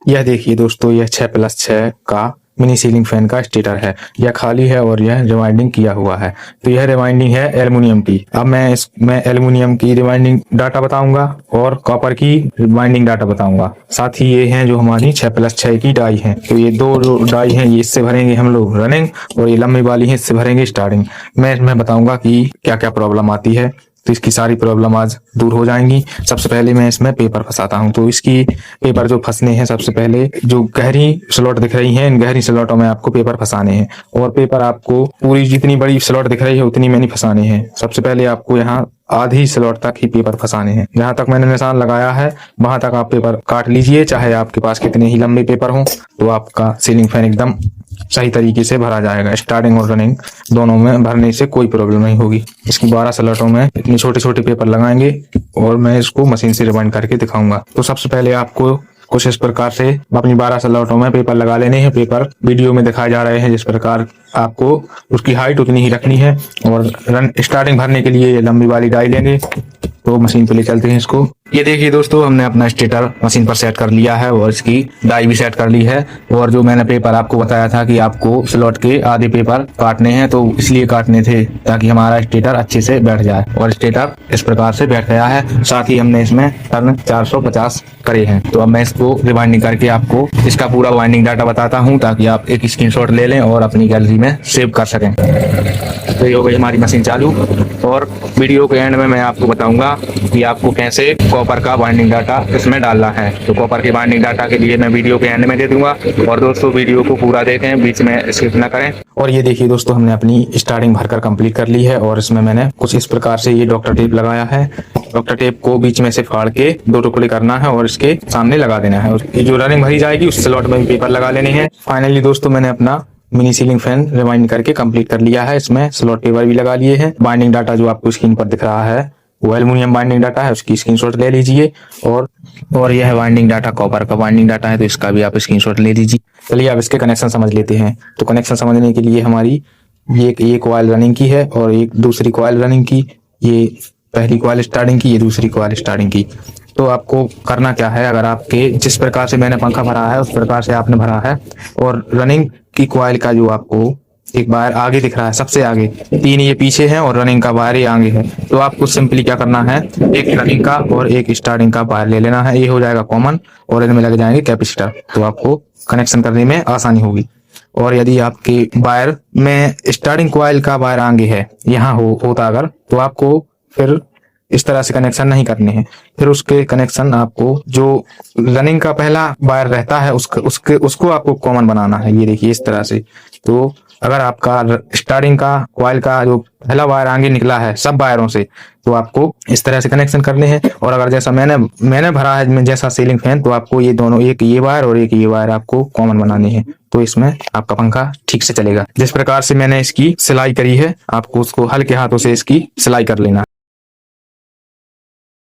यह देखिए दोस्तों, यह 6+6 का मिनी सीलिंग फैन का स्टेटर है। यह खाली है और यह रिवाइंडिंग किया हुआ है। तो यह रिवाइंडिंग है एल्युमिनियम की। अब मैं इसमें एल्युमिनियम की रिवाइंडिंग डाटा बताऊंगा और कॉपर की रिवाइंडिंग डाटा बताऊंगा। साथ ही ये हैं जो हमारी 6+6 की डाई हैं। तो ये दो जो डाई हैं ये इससे भरेंगे हम लोग रनिंग, और ये लंबी वाली है इससे भरेंगे स्टार्टिंग। मैं इसमें बताऊंगा कि क्या क्या प्रॉब्लम आती है, तो इसकी सारी प्रॉब्लम आज दूर हो जाएंगी। सबसे पहले मैं इसमें पेपर फंसाता हूं। तो इसकी पेपर जो फंसने हैं, सबसे पहले जो गहरी स्लॉट दिख रही हैं, इन गहरी स्लॉटों में आपको पेपर फंसाने हैं। और पेपर आपको पूरी जितनी बड़ी स्लॉट दिख रही है उतनी में नहीं फंसाने हैं। सबसे पहले आपको यहाँ आधी स्लॉट तक ही पेपर फंसाने हैं। जहां तक मैंने निशान लगाया है वहां तक आप पेपर काट लीजिए, चाहे आपके पास कितने ही लंबे पेपर हों, तो आपका सीलिंग फैन एकदम सही तरीके से भरा जाएगा। स्टार्टिंग और रनिंग दोनों में भरने से कोई प्रॉब्लम नहीं होगी। इसकी 12 स्लॉटों में इतने छोटे छोटे पेपर लगाएंगे और मैं इसको मशीन से रिवाइंड करके दिखाऊंगा। तो सबसे पहले आपको कुछ इस प्रकार से अपनी 12 स्लॉटों में पेपर लगा लेने हैं। पेपर वीडियो में दिखाए जा रहे हैं जिस प्रकार आपको उसकी हाइट उतनी ही रखनी है। और स्टार्टिंग भरने के लिए लंबी वाली डाई लेंगे। तो मशीन पे ले चलते हैं इसको। ये देखिए दोस्तों, हमने अपना स्टेटर मशीन पर सेट कर लिया है और इसकी डाई भी सेट कर ली है। और जो मैंने पेपर आपको बताया था कि आपको स्लॉट के आधे पेपर काटने हैं, तो इसलिए काटने थे ताकि हमारा स्टेटर अच्छे से बैठ जाए। और स्टेटर इस प्रकार से बैठ गया है। साथ ही हमने इसमें टर्न 450 करे हैं। तो अब मैं इसको रिवाइंडिंग करके आपको इसका पूरा वाइंडिंग डाटा बताता हूँ, ताकि आप एक स्क्रीनशॉट ले लें और अपनी गैलरी में सेव कर सकें। तो ये हो गई हमारी मशीन चालू। और वीडियो के एंड में मैं आपको बताऊंगा कि आपको कैसे कॉपर का बाइंडिंग डाटा इसमें डालना है। तो कॉपर के बाइंडिंग डाटा के लिए मैं वीडियो के एंड में दे दूंगा। और दोस्तों वीडियो को पूरा देखें, बीच में स्किप ना करें। और ये देखिए दोस्तों, हमने अपनी स्टार्टिंग भरकर कंप्लीट कर ली है। और इसमें मैंने कुछ इस प्रकार से ये डॉक्टर टेप लगाया है। डॉक्टर टेप को बीच में से फाड़ के 2 टुकड़े करना है और इसके सामने लगा देना है। ये जो रनिंग भरी जाएगी उस स्लॉट में भी पेपर लगा लेने हैं। फाइनली दोस्तों, मैंने अपना मिनी सीलिंग फैन रिवाइंड करके कंप्लीट कर लिया है। इसमें स्लॉट पेपर भी लगा लिए हैं। बाइंडिंग डाटा जो आपको स्क्रीन पर दिख रहा है वो एल्युमिनियम बाइंडिंग डाटा है, उसकी स्क्रीनशॉट ले लीजिए। और यह बाइंडिंग डाटा कॉपर का बाइंडिंग डाटा है, तो इसका भी आप स्क्रीनशॉट ले लीजिए। चलिए अब इसके कनेक्शन समझ लेते हैं। तो कनेक्शन समझने के लिए हमारी ये कॉइल रनिंग की है और एक दूसरी कॉइल रनिंग की। ये पहली कॉइल स्टार्टिंग की, ये दूसरी कॉइल स्टार्टिंग की। तो आपको करना क्या है, अगर आपके जिस प्रकार से मैंने पंखा भरा है उस प्रकार से आपने भरा है, और रनिंग की कॉइल का जो आपको एक वायर आगे दिख रहा है, सबसे आगे 3 ये पीछे है और रनिंग का वायर ये आगे है। तो आपको सिंपली क्या करना है, एक रनिंग का और एक स्टार्टिंग का वायर ले लेना है। ये हो जाएगा कॉमन और इनमें लग जाएंगे कैपेसिटर। तो आपको कनेक्शन करने में आसानी होगी। और यदि आपके वायर में स्टार्टिंग कॉइल का वायर आगे है, यहाँ होता अगर, तो आपको फिर इस तरह से कनेक्शन नहीं करने हैं। फिर उसके कनेक्शन आपको जो रनिंग का पहला वायर रहता है उसको आपको कॉमन बनाना है। ये देखिए इस तरह से। तो अगर आपका स्टार्टिंग का कॉइल का जो पहला वायर आगे निकला है सब वायरों से, तो आपको इस तरह से कनेक्शन करने हैं। और अगर जैसा मैंने भरा है जैसा सीलिंग फैन, तो आपको ये दोनों, एक ये वायर और एक ये वायर आपको कॉमन बनाने हैं। तो इसमें आपका पंखा ठीक से चलेगा। जिस प्रकार से मैंने इसकी सिलाई करी है, आपको उसको हल्के हाथों से इसकी सिलाई कर लेना।